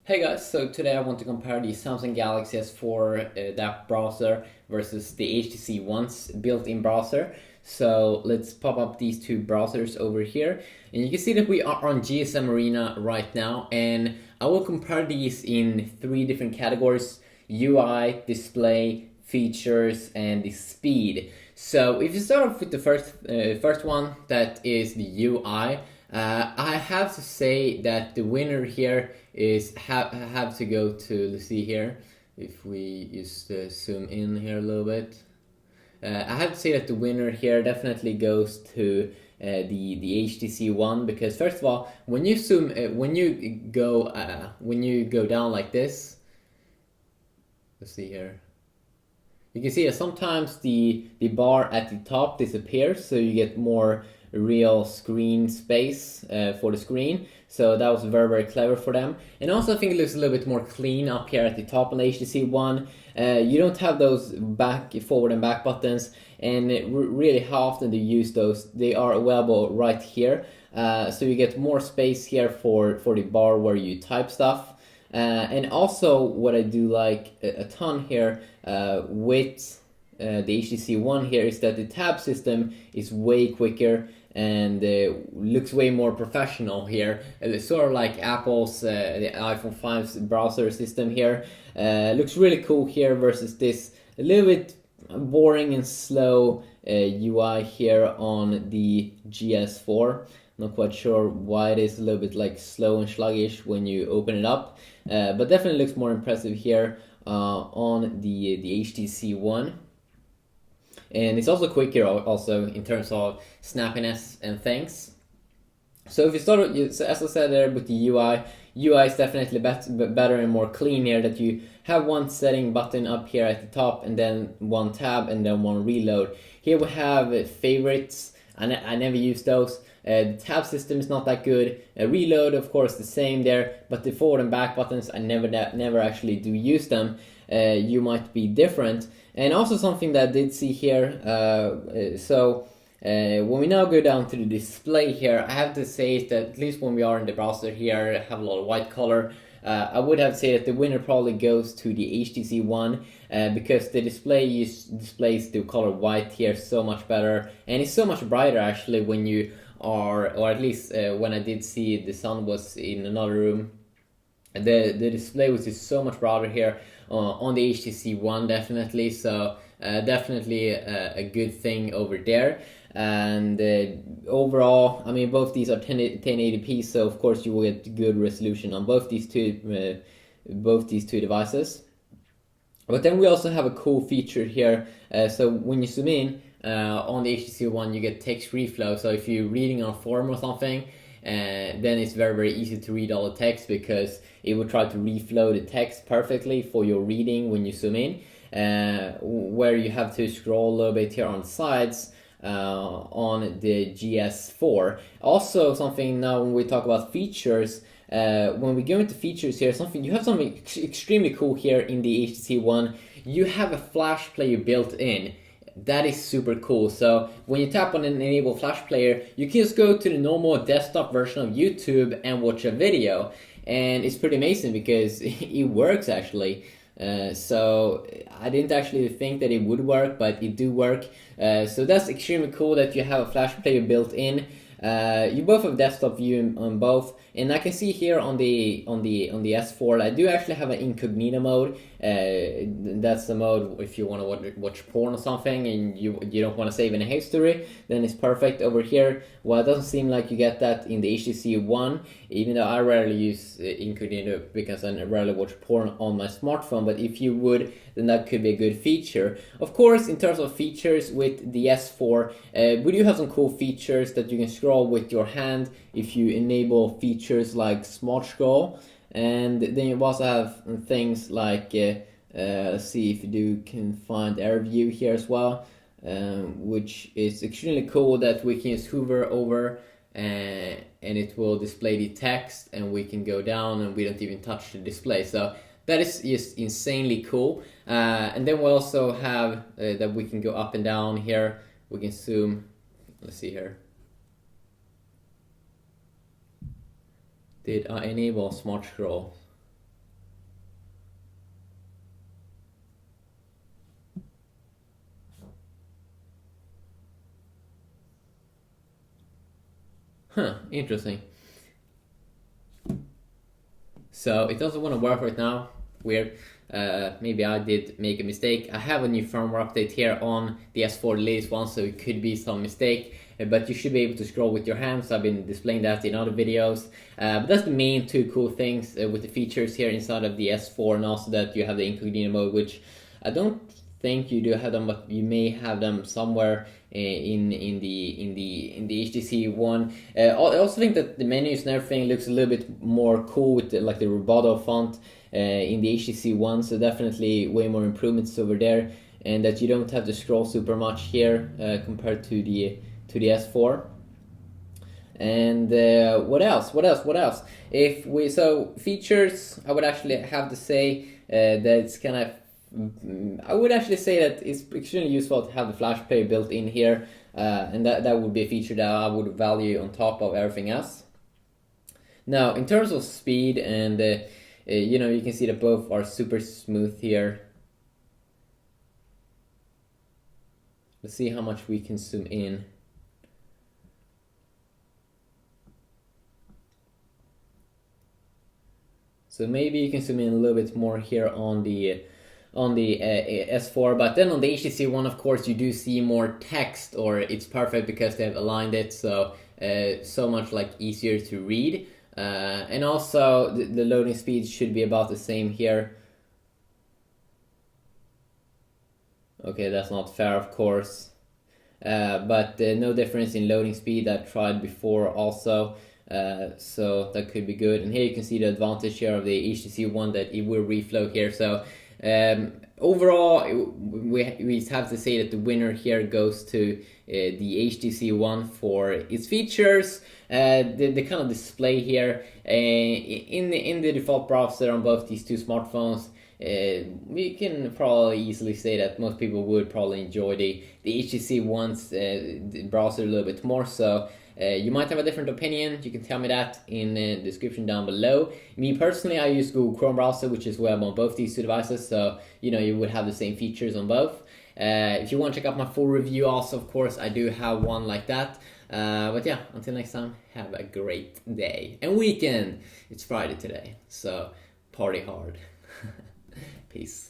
Hey guys, so today I want to compare the Samsung Galaxy S4 that browser versus the HTC One's built-in browser. So let's pop up these two browsers over here, and you can see that we are on GSM Arena right now, and I will compare these in three different categories: UI, display, features, and the speed. So if you start off with the first one, that is the UI. I have to say that the winner here is have to go to, let's see here, if we just zoom in here a little bit. I have to say that the winner here definitely goes to the HTC One, because first of all, when you zoom, when you go down like this, let's see here. You can see that sometimes the bar at the top disappears, so you get more real screen space for the screen. So that was very clever for them. And also I think it looks a little bit more clean up here at the top on the HTC One. You don't have those forward and back buttons, and really how often do you use those? They are available right here. So you get more space here for the bar where you type stuff. And also what I do like a ton here with the HTC One here is that the tab system is way quicker and looks way more professional here. It's sort of like Apple's the iPhone 5's browser system here. Looks really cool here versus this a little bit boring and slow UI here on the GS4. Not quite sure why it is a little bit like slow and sluggish when you open it up, but definitely looks more impressive here on the HTC One. And it's also quicker also in terms of snappiness and things. So if you start, as I said there with the UI is definitely better and more clean here, that you have one setting button up here at the top and then one tab and then one reload. Here we have favorites, and I never use those. The tab system is not that good. Reload, of course, the same there, but the forward and back buttons, I never actually do use them. You might be different. And also something that I did see here, when we now go down to the display here, I have to say that at least when we are in the browser here, have a lot of white color. I would have to say that the winner probably goes to the HTC One because the display displays the color white here so much better, and it's so much brighter actually when you are, or at least when I did see the sun was in another room. The display was just so much brighter here on the HTC One, definitely. So definitely a good thing over there. And overall, I mean, both these are 1080p, so of course you will get good resolution on both these two devices. But then we also have a cool feature here. So when you zoom in on the HTC One, you get text reflow. So if you're reading on a forum or something, then it's very easy to read all the text, because it will try to reflow the text perfectly for your reading when you zoom in, where you have to scroll a little bit here on the sides on the GS4. Also something now when we talk about features, when we go into features here, you have something extremely cool here in the HTC One. You have a flash player built in. That is super cool. So when you tap on an enable flash player, you can just go to the normal desktop version of YouTube and watch a video, and it's pretty amazing because it works actually. So I didn't actually think that it would work, but it do work. So that's extremely cool that you have a flash player built in. You both have desktop view on both, and I can see here on the S4 I do actually have an incognito mode. That's the mode if you want to watch porn or something and you don't want to save any history, then it's perfect over here. Well, it doesn't seem like you get that in the HTC One, even though I rarely use incognito because I rarely watch porn on my smartphone. But if you would, then that could be a good feature. Of course, in terms of features with the S4, we do have some cool features that you can scroll with your hand if you enable features like Smart Scroll. And then you also have things like, let's see if you can find Air View here as well, which is extremely cool that we can just hover over and it will display the text, and we can go down and we don't even touch the display. So that is just insanely cool. And then we also have that we can go up and down here. We can zoom. Let's see here. Did I enable Smart Scroll? Interesting. So it doesn't want to work right now. Weird. Maybe I did make a mistake. I have a new firmware update here on the S4 latest one, so it could be some mistake. But you should be able to scroll with your hands. I've been displaying that in other videos. But that's the main two cool things with the features here inside of the S4, and also that you have the incognito mode, which I don't think you do have them, but you may have them somewhere in the HTC One. I also think that the menus and everything looks a little bit more cool with the Roboto font in the HTC One. So definitely way more improvements over there, and that you don't have to scroll super much here compared to the S4. And what else? If we features, I would actually have to say that it's kind of. I would actually say that it's extremely useful to have the Flash Player built in here, and that would be a feature that I would value on top of everything else. Now, in terms of speed, and you can see that both are super smooth here. Let's see how much we can zoom in. So maybe you can zoom in a little bit more here on the S4, but then on the HTC One, of course, you do see more text, or it's perfect because they've aligned it so much easier to read, and also the loading speed should be about the same here. Okay, that's not fair, of course, but no difference in loading speed. I tried before also. So that could be good, and here you can see the advantage here of the HTC One, that it will reflow here. So overall, we have to say that the winner here goes to the HTC One for its features, the kind of display here in the default browser on both these two smartphones. We can probably easily say that most people would probably enjoy the HTC One's browser a little bit more. So you might have a different opinion. You can tell me that in the description down below. Me personally, I use Google Chrome browser, which is web on both these two devices, so you would have the same features on both. If you want to check out my full review also, of course, I do have one like that. But yeah, until next time, have a great day and weekend. It's Friday today, so party hard. Peace.